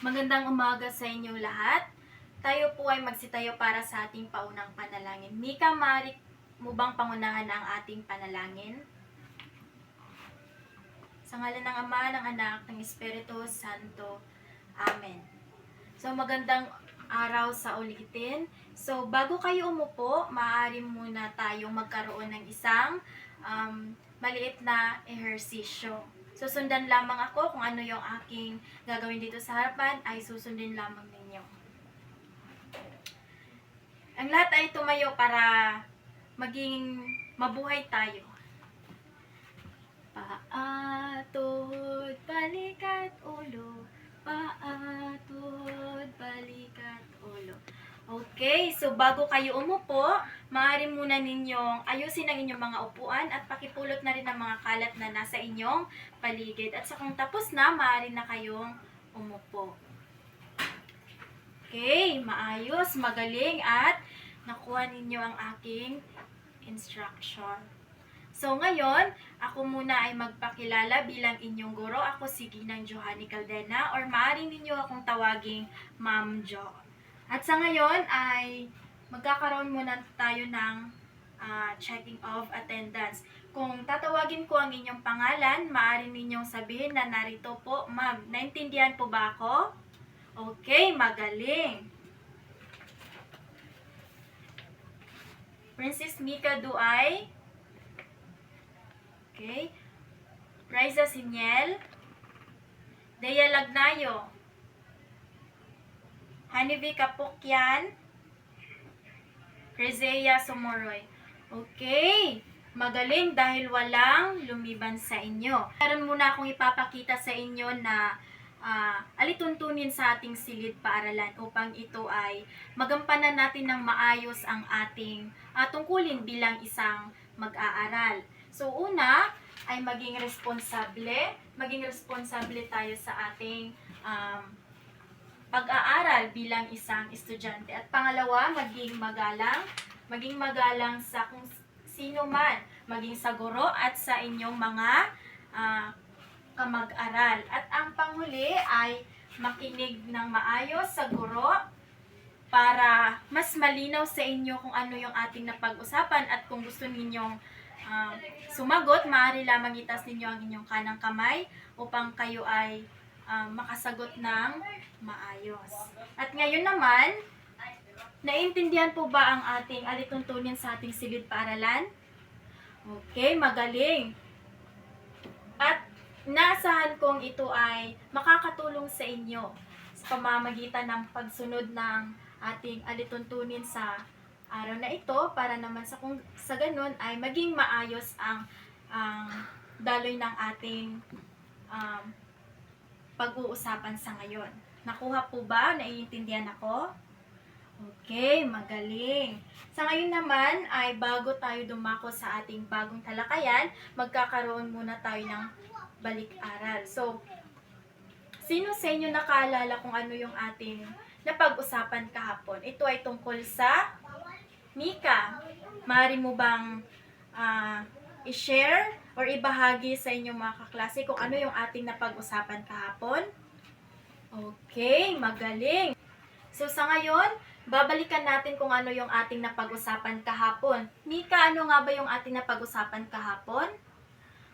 Magandang umaga sa inyo lahat. Tayo po ay magsitayo para sa ating paunang panalangin. Mika, maaari mo bang pangunahan ang ating panalangin? Sa ngalan ng Ama, ng Anak, ng Espiritu Santo. Amen. So, magandang araw sa ulitin. So, bago kayo umupo, maaari muna tayong magkaroon ng isang maliit na ehersisyo. Susundan lamang ako kung ano yung aking gagawin dito sa harapan ay susundin lamang ninyo. Ang lahat ay tumayo para maging mabuhay tayo. Paa, tuhod, balikat, ulo. Paa, tuhod, balikat, ulo. Okay, so bago kayo umupo, maaari muna ninyong ayusin ang inyong mga upuan at pakipulot na rin ang mga kalat na nasa inyong paligid. At sa kung tapos na, maaari na kayong umupo. Okay, maayos, magaling at nakuha ninyo ang aking instruction. So ngayon, ako muna ay magpakilala bilang inyong guro. Ako si Ginang Johanny Caldena or maaari ninyo akong tawaging Ma'am Jo. At sa ngayon ay magkakaroon muna tayo ng checking of attendance. Kung tatawagin ko ang inyong pangalan, maaari ninyong sabihin na narito po, Ma'am. Naintindihan po ba ako? Okay, magaling. Princess Mika Duay. Okay. Raisa Siniel. Dea Lagnayo. Hanivi Kapukyan. Crizea Sumoroy. Okay. Magaling dahil walang lumiban sa inyo. Meron muna akong ipapakita sa inyo na alituntunin sa ating silid paaralan upang ito ay magampanan natin ng maayos ang ating tungkulin bilang isang mag-aaral. So una ay maging responsable tayo sa ating pag-aaral bilang isang estudyante. At pangalawa, maging magalang sa kung sino man, maging sa guro at sa inyong mga kamag-aral. At ang panghuli ay makinig ng maayos sa guro para mas malinaw sa inyo kung ano yung ating napag-usapan at kung gusto ninyong sumagot, maaari lamang itas ninyo ang inyong kanang kamay upang kayo ay makasagot ng maayos. At ngayon naman, naiintindihan po ba ang ating alituntunin sa ating silid paaralan? Okay, magaling. At naasahan kong ito ay makakatulong sa inyo sa pamamagitan ng pagsunod ng ating alituntunin sa araw na ito para naman sa ganun ay maging maayos ang daloy ng ating pag-uusapan sa ngayon. Nakuha po ba? Naiintindihan ako? Okay, magaling. Sa ngayon naman ay bago tayo dumako sa ating bagong talakayan, magkakaroon muna tayo ng balik-aral. So, sino sa inyo nakaalala kung ano yung ating napag-usapan kahapon? Ito ay tungkol sa Mika. Maaari mo bang i-share or ibahagi sa inyong mga kaklase kung ano yung ating napag-usapan kahapon? Okay, magaling. So sa ngayon, babalikan natin kung ano yung ating napag-usapan kahapon. Mika, ano nga ba yung ating napag-usapan kahapon?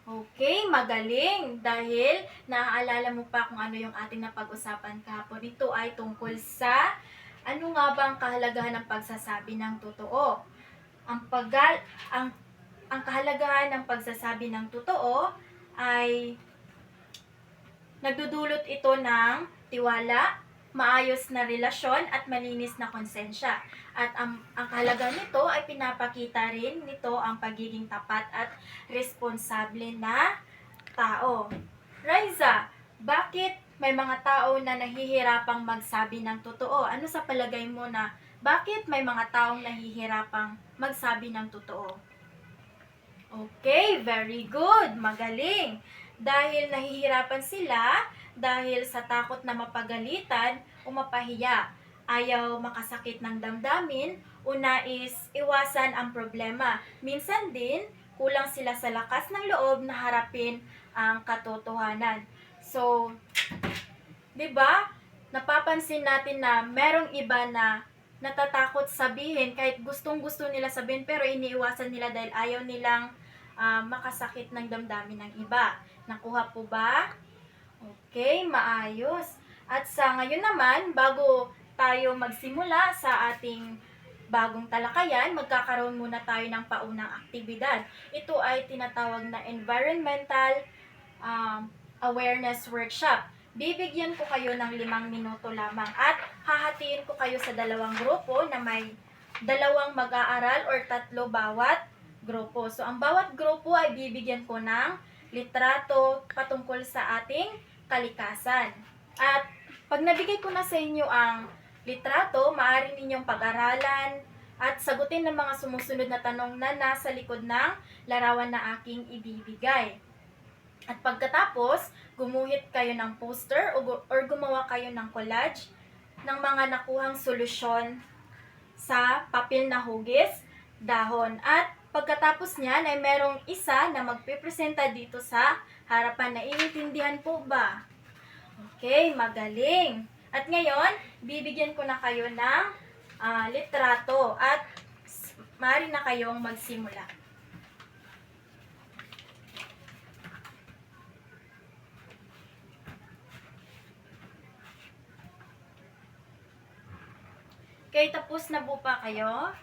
Okay, magaling. Dahil naaalala mo pa kung ano yung ating napag-usapan kahapon. Ito ay tungkol sa ano nga ba ang kahalagahan ng pagsasabi ng totoo. Ang kahalagahan ng pagsasabi ng totoo ay nagdudulot ito ng tiwala, maayos na relasyon at malinis na konsensya. At ang kahalagahan nito ay pinapakita rin nito ang pagiging tapat at responsable na tao. Raisa, bakit may mga tao na nahihirapang magsabi ng totoo? Ano sa palagay mo na bakit may mga taong nahihirapang magsabi ng totoo? Okay, very good. Magaling. Dahil nahihirapan sila dahil sa takot na mapagalitan o mapahiya. Ayaw makasakit ng damdamin o nais iwasan ang problema. Minsan din, kulang sila sa lakas ng loob na harapin ang katotohanan. So, 'di ba? napapansin natin na merong iba na natatakot sabihin kahit gustong-gusto nila sabihin pero iniiwasan nila dahil ayaw nilang makasakit ng damdamin ng iba. Nakuha po ba? Okay, maayos. At sa ngayon naman, bago tayo magsimula sa ating bagong talakayan, magkakaroon muna tayo ng paunang aktibidad. Ito ay tinatawag na Environmental Awareness Workshop. Bibigyan ko kayo ng 5 minuto lamang at hahatiin ko kayo sa dalawang grupo na may 2 mag-aaral or 3 bawat grupo. So, ang bawat grupo ay bibigyan ko ng litrato patungkol sa ating kalikasan. At pag nabigay ko na sa inyo ang litrato, maaari ninyong pag-aralan at sagutin ng mga sumusunod na tanong na nasa likod ng larawan na aking ibibigay. At pagkatapos, gumuhit kayo ng poster or gumawa kayo ng collage ng mga nakuhang solusyon sa papel na hugis, dahon. At pagkatapos niyan ay merong isa na magpipresenta dito sa harapan. Naiintindihan po ba? Okay, magaling. At ngayon, bibigyan ko na kayo ng litrato at maaari na kayong magsimula. Okay, tapos na po pa kayo?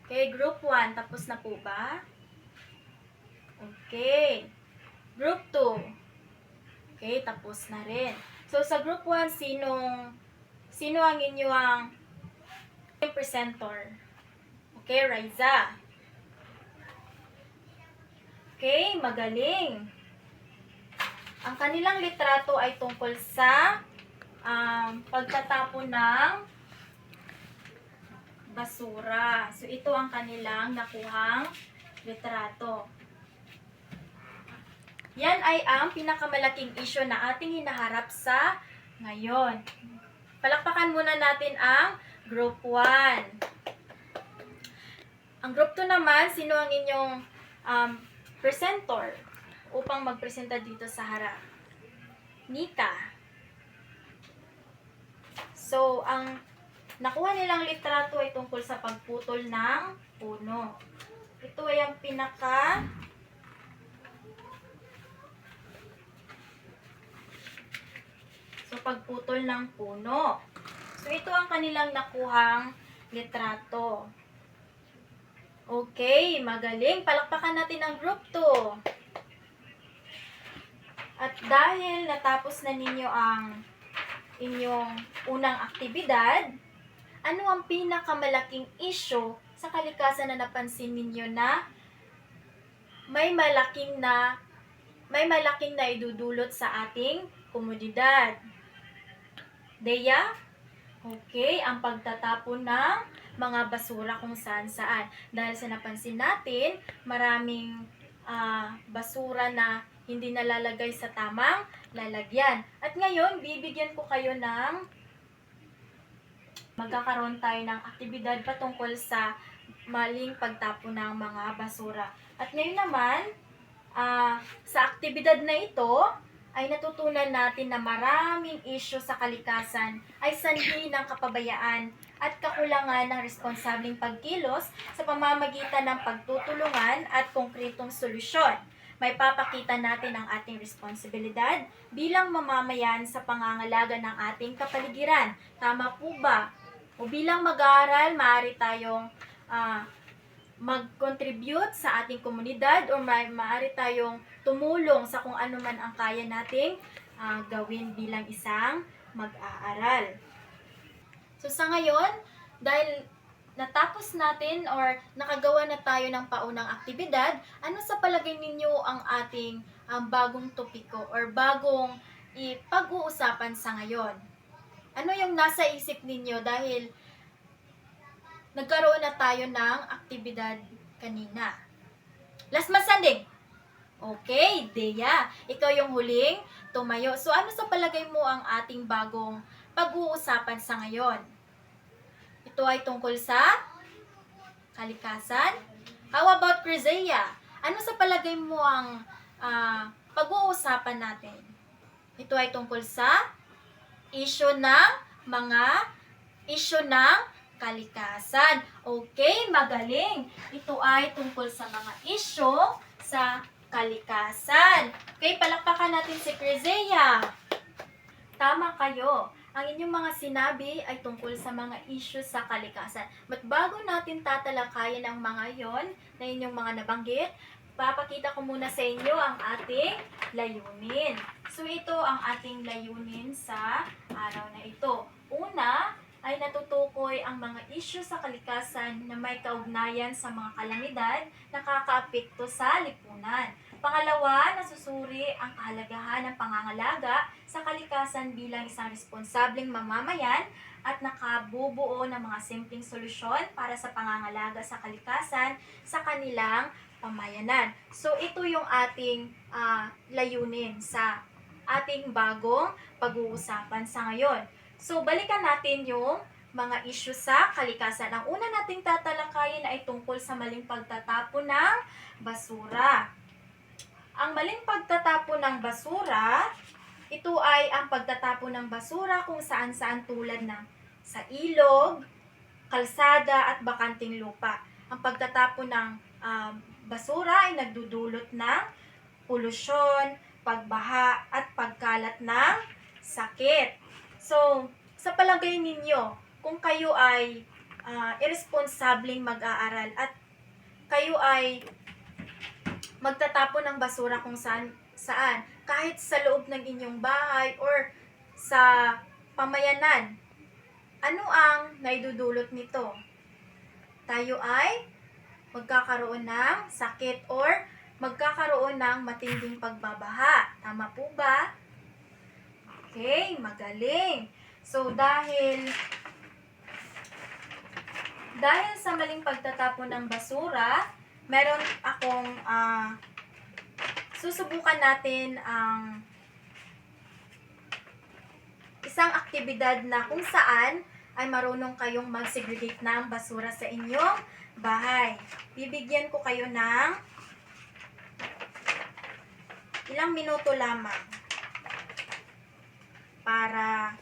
Okay, group 1, tapos na po ba? Okay. Group 2. Okay, tapos na rin. So, sa group 1, sino ang inyong presenter? Okay, Riza. Okay, magaling. Ang kanilang litrato ay tungkol sa pagtatapon ng basura. So, ito ang kanilang nakuhang litrato. Yan ay ang pinakamalaking issue na ating hinaharap sa ngayon. Palakpakan muna natin ang Group 1. Ang Group 2 naman, sino ang inyong presenter upang magpresenta dito sa harap? Nika. So, ang nakuha nilang litrato ay tungkol sa pagputol ng puno. Ito ay ang pagputol ng puno. So, ito ang kanilang nakuhang litrato. Okay, magaling. Palakpakan natin ang group 2. At dahil natapos na ninyo ang inyong unang aktibidad, ano ang pinakamalaking issue sa kalikasan na napansin ninyo na may malaking na idudulot sa ating komunidad? Deya? Okay, ang pagtatapon ng mga basura kung saan-saan. Dahil sa napansin natin, maraming basura na hindi nalalagay sa tamang lalagyan. At ngayon, bibigyan ko kayo ng magkakaroon tayo ng aktibidad patungkol sa maling pagtapon ng mga basura. At ngayon naman, sa aktibidad na ito, ay natutunan natin na maraming issue sa kalikasan ay sanhi ng kapabayaan at kakulangan ng responsableng pagkilos sa pamamagitan ng pagtutulungan at konkretong solusyon. May papakita natin ang ating responsibilidad bilang mamamayan sa pangangalaga ng ating kapaligiran. Tama po ba? O bilang mag-aaral, maaari tayong mag-contribute sa ating komunidad o maaari tayong tumulong sa kung ano man ang kaya nating gawin bilang isang mag-aaral. So sa ngayon, dahil natapos natin or nakagawa na tayo ng paunang aktibidad, ano sa palagay ninyo ang ating bagong topiko or bagong pag-uusapan sa ngayon? Ano yung nasa isip ninyo dahil nagkaroon na tayo ng aktibidad kanina? Last man standing. Okay, Deya. Ikaw yung huling tumayo. So ano sa palagay mo ang ating bagong pag-uusapan sa ngayon? Ito ay tungkol sa kalikasan. How about Crizea? Ano sa palagay mo ang pag-uusapan natin? Ito ay tungkol sa issue ng kalikasan. Okay, magaling. Ito ay tungkol sa mga issue sa kalikasan. Okay, palakpakan natin si Crizea. Tama kayo. Ang inyong mga sinabi ay tungkol sa mga issue sa kalikasan. But bago natin tatalakayin ang mga yon na inyong mga nabanggit, papakita ko muna sa inyo ang ating layunin. So ito ang ating layunin sa araw na ito. Una ay natutukoy ang mga issue sa kalikasan na may kaugnayan sa mga kalamidad na nakakaapekto sa lipunan. Pangalawa, nasusuri ang kahalagahan ng pangangalaga sa kalikasan bilang isang responsableng mamamayan at nakabubuo ng mga simpleng solusyon para sa pangangalaga sa kalikasan sa kanilang pamayanan. So ito yung ating layunin sa ating bagong pag-uusapan sa ngayon. So balikan natin yung mga issue sa kalikasan. Ang una nating tatalakayin ay tungkol sa maling pagtatapon ng basura. Ang maling pagtatapon ng basura, ito ay ang pagtatapon ng basura kung saan-saan tulad ng sa ilog, kalsada at bakanting lupa. Ang pagtatapon ng basura ay nagdudulot ng polusyon, pagbaha at pagkalat ng sakit. So, sa palagay ninyo, kung kayo ay irresponsableng mag-aaral at kayo ay magtatapon ng basura kung saan, kahit sa loob ng inyong bahay or sa pamayanan, ano ang naidudulot nito? Tayo ay magkakaroon ng sakit or magkakaroon ng matinding pagbabaha. Tama po ba? Okay, magaling. So, dahil sa maling pagtatapon ng basura, meron akong susubukan natin ang isang aktibidad na kung saan ay marunong kayong mag-segregate ng basura sa inyong bahay. Bibigyan ko kayo ng ilang minuto lamang para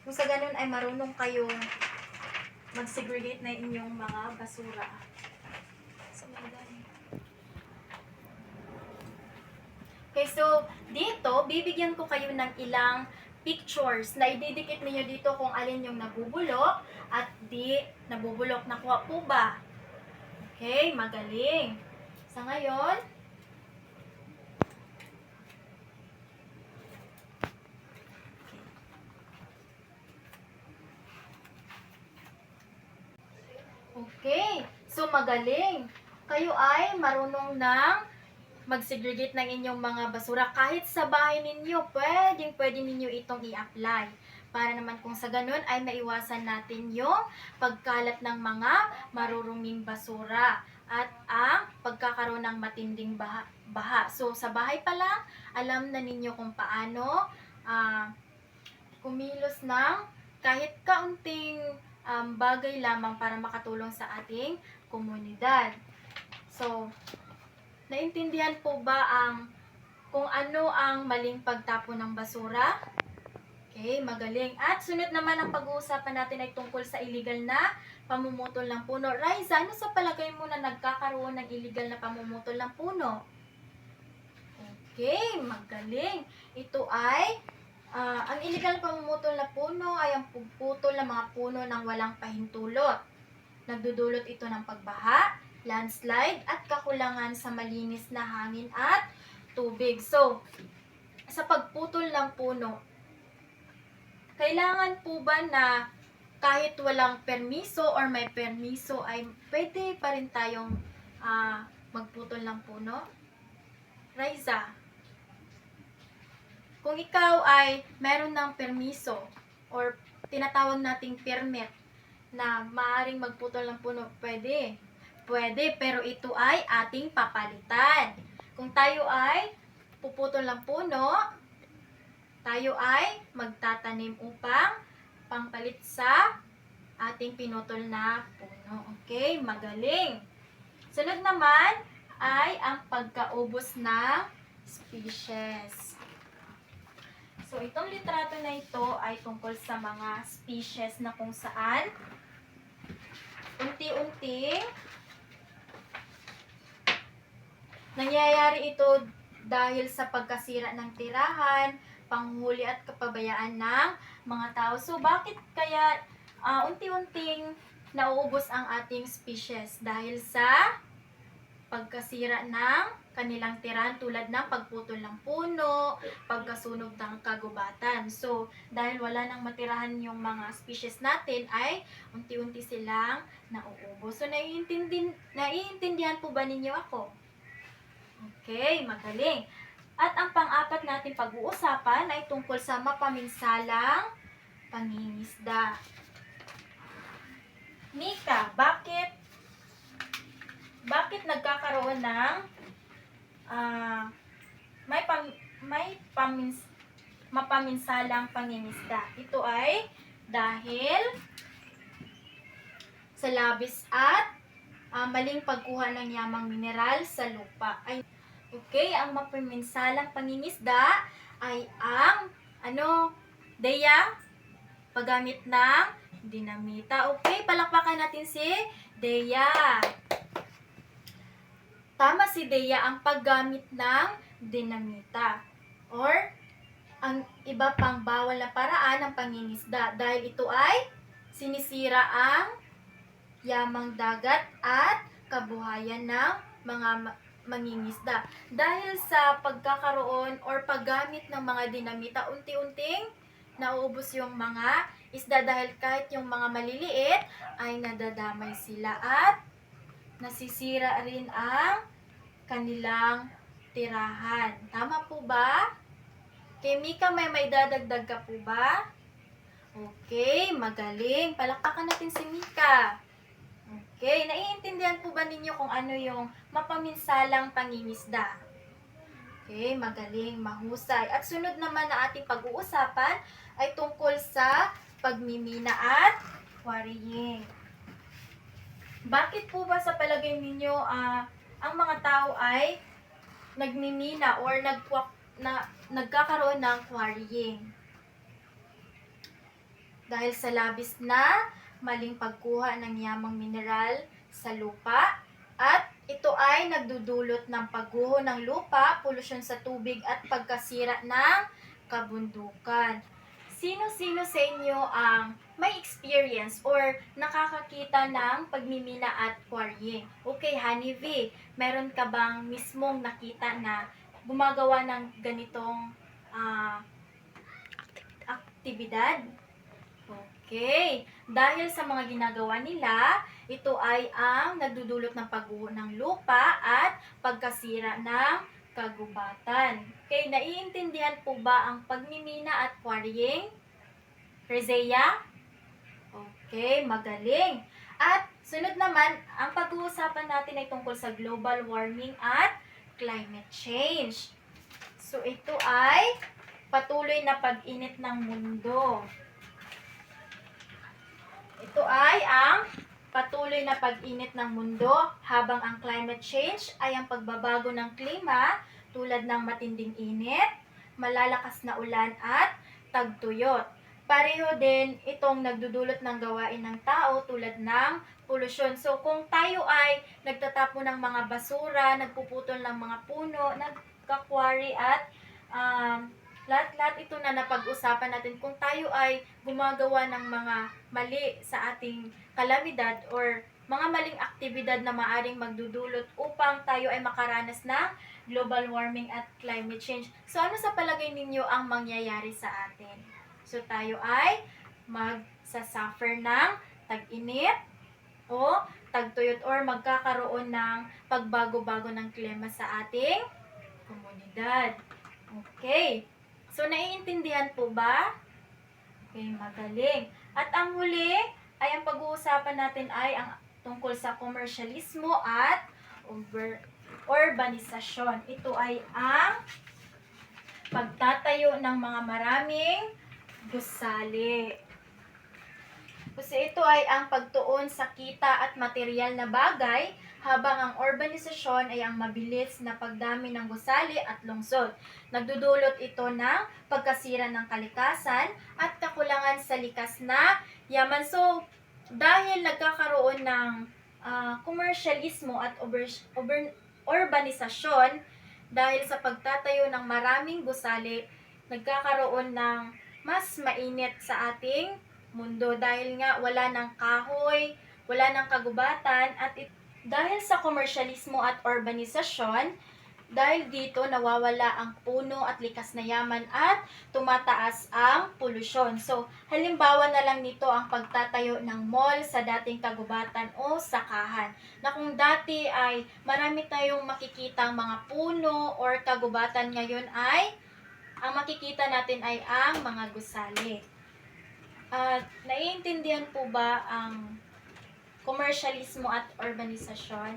kung sa ganun ay marunong kayong mag-segregate na inyong mga basura. Okay, so dito, bibigyan ko kayo ng ilang pictures na ididikit niyo dito kung alin yung nabubulok at di nabubulok. Nakuha po ba? Okay, magaling. Sa ngayon, okay, so magaling. Kayo ay marunong ng mag-segregate ng inyong mga basura. Kahit sa bahay ninyo, pwede ninyo itong i-apply. Para naman kung sa ganun ay maiwasan natin yung pagkalat ng mga maruruming basura at ang pagkakaroon ng matinding baha. So sa bahay pa lang, alam na ninyo kung paano kumilos ng kahit kaunting bagay lamang para makatulong sa ating komunidad. So, naintindihan po ba kung ano ang maling pagtapon ng basura? Okay, magaling. At sunod naman ang pag-uusapan natin ay tungkol sa illegal na pamumutol ng puno. Raisa, ano sa palagay mo na nagkakaroon ng illegal na pamumutol ng puno? Okay, magaling. Ito ay, ang illegal na pamumutol na puno ay ang pagputol ng mga puno ng walang pahintulot. Nagdudulot ito ng pagbaha, landslide, at kakulangan sa malinis na hangin at tubig. So, sa pagputol ng puno, kailangan po ba na kahit walang permiso or may permiso ay pwede pa rin tayong magputol ng puno? Raisa, kung ikaw ay meron ng permiso or tinatawag nating permit na maaaring magputol ng puno, pwede. Pwede, pero ito ay ating papalitan. Kung tayo ay puputol ng puno, tayo ay magtatanim upang pangpalit sa ating pinutol na puno. Okay, magaling. Sunod naman ay ang pagkaubos ng species. So, itong litrato na ito ay tungkol sa mga species na kung saan unti-unting nangyayari ito dahil sa pagkasira ng tirahan, panghuli at kapabayaan ng mga tao. So, bakit kaya unti-unting nauubos ang ating species? Dahil sa pagkasira ng kanilang tirahan tulad ng pagputol ng puno, pagkasunog ng kagubatan. So, dahil wala nang matirahan yung mga species natin ay unti-unti silang nauubos. So, naiintindihan po ba ninyo ako? Okay, magaling. At ang pang-apat natin pag-uusapan ay tungkol sa mapaminsalang pangingisda. Nika, bakit nagkakaroon ng mapaminsalang pangingisda? Ito ay dahil sa labis at maling pagkuha ng yamang mineral sa lupa. Okay, ang mapaminsalang pangingisda ay ang Dea, paggamit ng dinamita. Okay, palakpakan natin si Dea. Tama si Dea, ang paggamit ng dinamita or ang iba pang bawal na paraan ng pangingisda dahil ito ay sinisira ang yamang dagat at kabuhayan ng mga mangingisda. Dahil sa pagkakaroon or paggamit ng mga dinamita, unti-unting nauubos yung mga isda dahil kahit yung mga maliliit ay nadadamay sila at nasisira rin ang kanilang tirahan. Tama po ba? Kay Mika, may dadagdag ka po ba? Okay, magaling. Palakpakan natin si Mika. Okay, naiintindihan po ba ninyo kung ano yung mapaminsalang pangingisda? Okay, magaling, mahusay. At sunod naman na ating pag-uusapan ay tungkol sa pagmimina at quarrying. Bakit po ba sa palagay ninyo ang mga tao ay nagmimina or nagkakaroon ng quarrying? Dahil sa labis na maling pagkuha ng yamang mineral sa lupa at ito ay nagdudulot ng pagguho ng lupa, polusyon sa tubig at pagkasira ng kabundukan. Sino-sino sa inyo ang may experience or nakakakita ng pagmimina at quarrying? Okay, Honey V, meron ka bang mismong nakita na gumagawa ng ganitong aktibidad? Okay. Dahil sa mga ginagawa nila, ito ay ang nagdudulot ng pagguho ng lupa at pagkasira ng kagubatan. Okay, naiintindihan po ba ang pagmimina at quarrying? Rezea? Okay, magaling. At sunod naman, ang pag-uusapan natin ay tungkol sa global warming at climate change. So, ito ay patuloy na pag-init ng mundo. Ito ay ang patuloy na pag-init ng mundo habang ang climate change ay ang pagbabago ng klima tulad ng matinding init, malalakas na ulan at tagtuyot. Pareho din itong nagdudulot ng gawain ng tao tulad ng polusyon. So kung tayo ay nagtatapon ng mga basura, nagpuputol ng mga puno, nagka-quarry at lahat-lahat ito na napag-usapan natin, kung tayo ay gumagawa ng mga mali sa ating kalamidad or mga maling aktibidad na maaring magdudulot upang tayo ay makaranas ng global warming at climate change. So ano sa palagay ninyo ang mangyayari sa atin? So tayo ay magsasuffer ng tag-init o tagtuyot or magkakaroon ng pagbago-bago ng klima sa ating komunidad. Okay. So, naiintindihan po ba? Okay, magaling. At ang huli ay ang pag-uusapan natin ay ang tungkol sa komersyalismo at urbanisasyon. Ito ay ang pagtatayo ng mga maraming gusali. Kasi ito ay ang pagtuon sa kita at material na bagay habang ang urbanisasyon ay ang mabilis na pagdami ng gusali at lungsod. Nagdudulot ito ng pagkasira ng kalikasan at kakulangan sa likas na yaman. So, dahil nagkakaroon ng komersyalismo at urbanisasyon, dahil sa pagtatayo ng maraming gusali, nagkakaroon ng mas mainit sa ating mundo dahil nga wala ng kahoy, wala ng kagubatan at dahil sa komersyalismo at urbanisasyon, dahil dito nawawala ang puno at likas na yaman at tumataas ang polusyon. So, halimbawa na lang nito ang pagtatayo ng mall sa dating kagubatan o sakahan. Na kung dati ay marami tayong makikitang mga puno or kagubatan, ngayon ay ang makikita natin ay ang mga gusali. Naiintindihan po ba ang komersyalismo at urbanisasyon?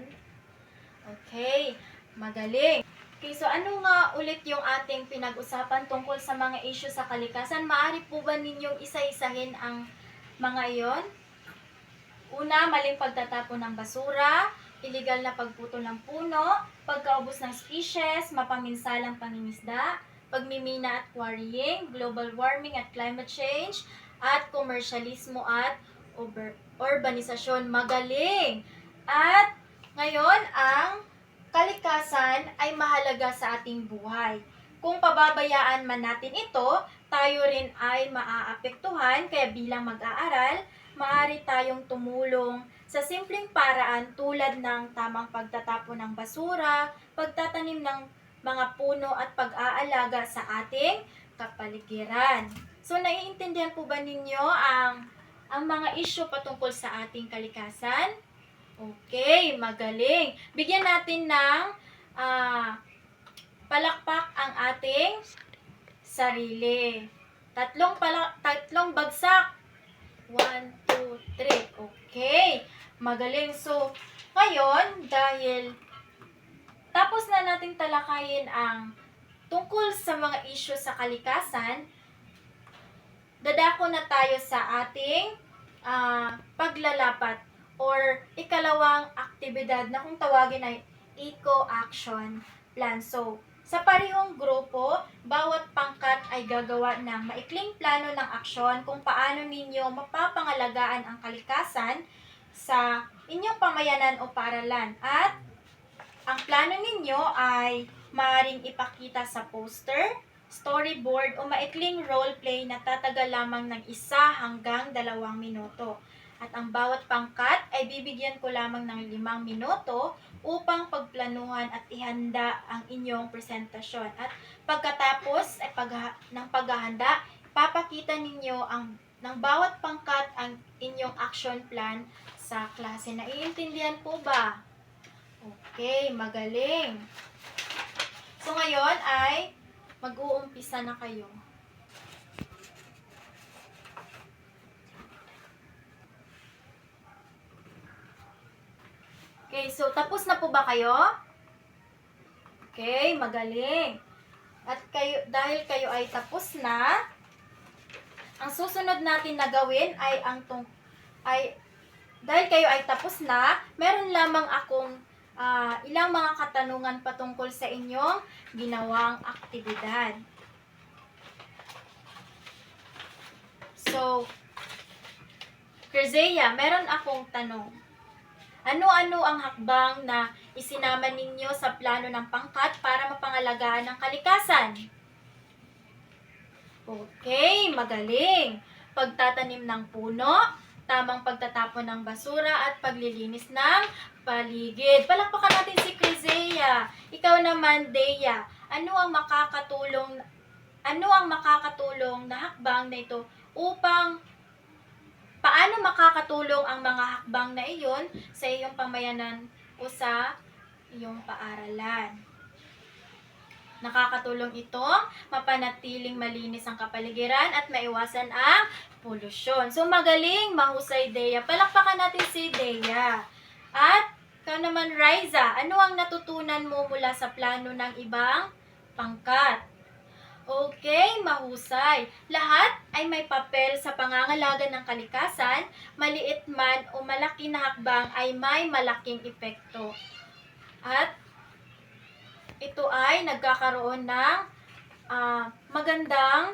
Okay, magaling. Okay, so ano nga ulit yung ating pinag-usapan tungkol sa mga issue sa kalikasan? Maaari po ba ninyong isa-isahin ang mga iyon? Una, maling pagtatapon ng basura, illegal na pagputol ng puno, pagkaubos ng species, mapaminsalang pangingisda, pagmimina at quarrying, global warming at climate change, at komersyalismo at urbanisasyon. Magaling! At ngayon, ang kalikasan ay mahalaga sa ating buhay. Kung pababayaan man natin ito, tayo rin ay maaapektuhan, kaya bilang mag-aaral, maaari tayong tumulong sa simpleng paraan tulad ng tamang pagtatapon ng basura, pagtatanim ng mga puno at pag-aalaga sa ating kapaligiran. So, naiintindihan po ba ninyo ang mga issue patungkol sa ating kalikasan? Okay, magaling. Bigyan natin ng palakpak ang ating sarili. Tatlong bagsak. 1, 2, 3. Okay, magaling. So, ngayon, dahil tapos na natin talakayin ang tungkol sa mga issue sa kalikasan, dadako na tayo sa ating paglalapat or ikalawang aktibidad na kung tawagin ay eco-action plan. So, sa parehong grupo, bawat pangkat ay gagawa ng maikling plano ng aksyon kung paano ninyo mapapangalagaan ang kalikasan sa inyong pamayanan o paaralan. At ang plano ninyo ay maaaring ipakita sa poster, storyboard o maikling roleplay na tatagal lamang ng 1 hanggang 2 minuto. At ang bawat pangkat ay bibigyan ko lamang ng 5 minuto upang pagplanuhan at ihanda ang inyong presentasyon. At pagkatapos ng paghahanda, papakita ninyo ng bawat pangkat ang inyong action plan sa klase. Naiintindihan po ba? Okay, magaling. So ngayon ay mag-uumpisa na kayo. Okay, so tapos na po ba kayo? Okay, magaling. At dahil kayo ay tapos na, ang susunod natin na gawin ay dahil kayo ay tapos na, meron lamang akong ilang mga katanungan patungkol sa inyong ginawang aktibidad. So, Kerzea, meron akong tanong. Ano-ano ang hakbang na isinama ninyo sa plano ng pangkat para mapangalagaan ng kalikasan? Okay, magaling. Pagtatanim ng puno, tamang pagtatapon ng basura at paglilinis ng paligid. Palakpakan natin si Kerzea. Ikaw naman, Dea. Ano ang makakatulong na hakbang na ito upang paano makakatulong ang mga hakbang na iyon sa iyong pamayanan o sa iyong paaralan? Nakakatulong ito mapanatiling malinis ang kapaligiran at maiwasan ang polusyon. So, magaling, mahusay, Dea. Palakpakan natin si Dea. At, ikaw naman, Riza, ano ang natutunan mo mula sa plano ng ibang pangkat? Okay, mahusay. Lahat ay may papel sa pangangalaga ng kalikasan, maliit man o malaki na hakbang ay may malaking epekto. At ito ay nagkakaroon ng magandang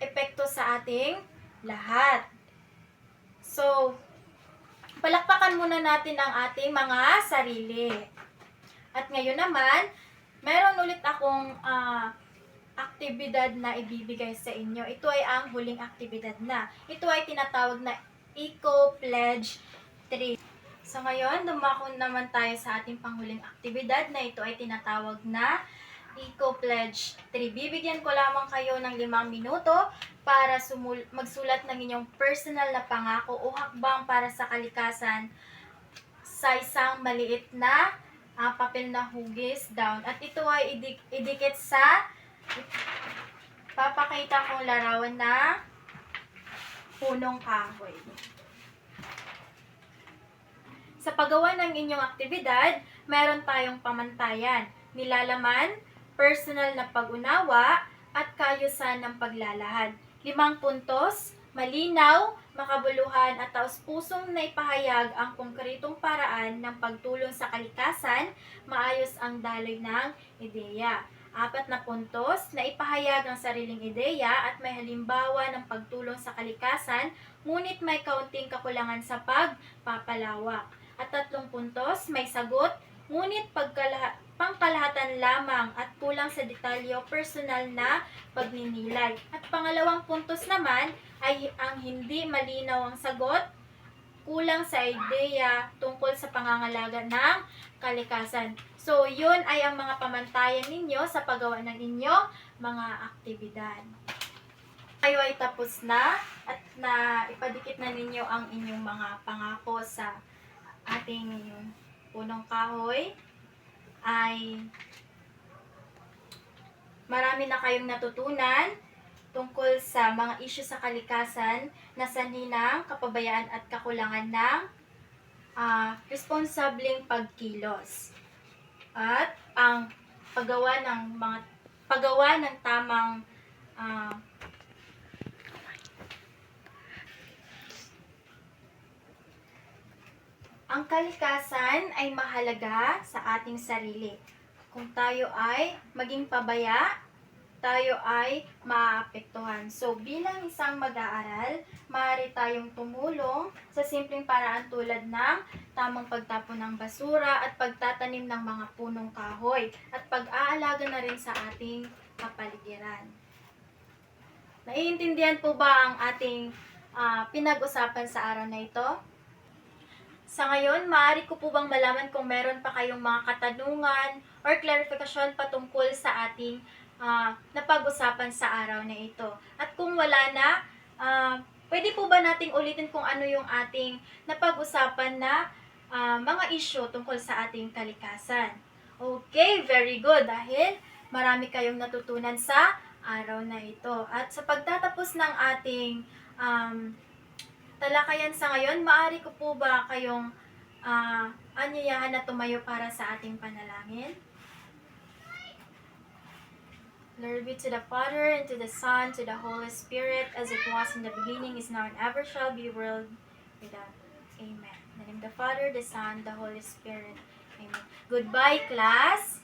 epekto sa ating lahat. So, palakpakan muna natin ang ating mga sarili. At ngayon naman, meron ulit akong aktibidad na ibibigay sa inyo. Ito ay ang huling aktibidad na. Ito ay tinatawag na Eco Pledge 3. So ngayon, dumako naman tayo sa ating panghuling aktibidad na ito ay tinatawag na Eco Pledge 3. Bibigyan ko lamang kayo ng 5 minuto para magsulat ng inyong personal na pangako o hakbang para sa kalikasan sa isang maliit na papel na hugis down. At ito ay idikit sa papakita kong larawan na punong kahoy. Sa paggawa ng inyong aktibidad, meron tayong pamantayan, nilalaman, personal na pag-unawa, at kayusan ng paglalahad. 5 puntos, malinaw, makabuluhan at taos-pusong naipahayag ang konkretong paraan ng pagtulong sa kalikasan, maayos ang daloy ng ideya. 4 na puntos, naipahayag ang sariling ideya at may halimbawa ng pagtulong sa kalikasan, ngunit may kaunting kakulangan sa pagpapalawak. At 3 puntos, may sagot, ngunit pangkalahatan lamang at kulang sa detalyo personal na pagninilay. At 2 puntos naman ay ang hindi malinaw ang sagot, kulang sa ideya tungkol sa pangangalaga ng kalikasan. So, yun ay ang mga pamantayan ninyo sa paggawa ng inyong mga aktibidad. Kayo ay tapos na at na ipadikit na ninyo ang inyong mga pangako sa ating punong kahoy. Ay marami na kayong natutunan tungkol sa mga issue sa kalikasan na sanhi ng kapabayaan at kakulangan ng responsableng pagkilos. At ang paggawa ng tamang ang kalikasan ay mahalaga sa ating sarili. Kung tayo ay maging pabaya, tayo ay maaapektuhan. So, bilang isang mag-aaral, maaari tayong tumulong sa simpleng paraan tulad ng tamang pagtapon ng basura at pagtatanim ng mga punong kahoy at pag-aalaga na rin sa ating kapaligiran. Naiintindihan po ba ang ating pinag-usapan sa araw na ito? Sa ngayon, maaari ko po bang malaman kung meron pa kayong mga katanungan or clarification patungkol sa ating napag-usapan sa araw na ito. At kung wala na, pwede po ba nating ulitin kung ano yung ating napag-usapan na mga issue tungkol sa ating kalikasan? Okay, very good. Dahil marami kayong natutunan sa araw na ito. At sa pagtatapos ng ating talakayan sa ngayon, maaari ko po ba kayong anyayahan na tumayo para sa ating panalangin? Glory be to the Father, and to the Son, to the Holy Spirit, as it was in the beginning, is now, and ever shall be, world without. Amen. In the name of the Father, the Son, the Holy Spirit. Amen. Goodbye, class!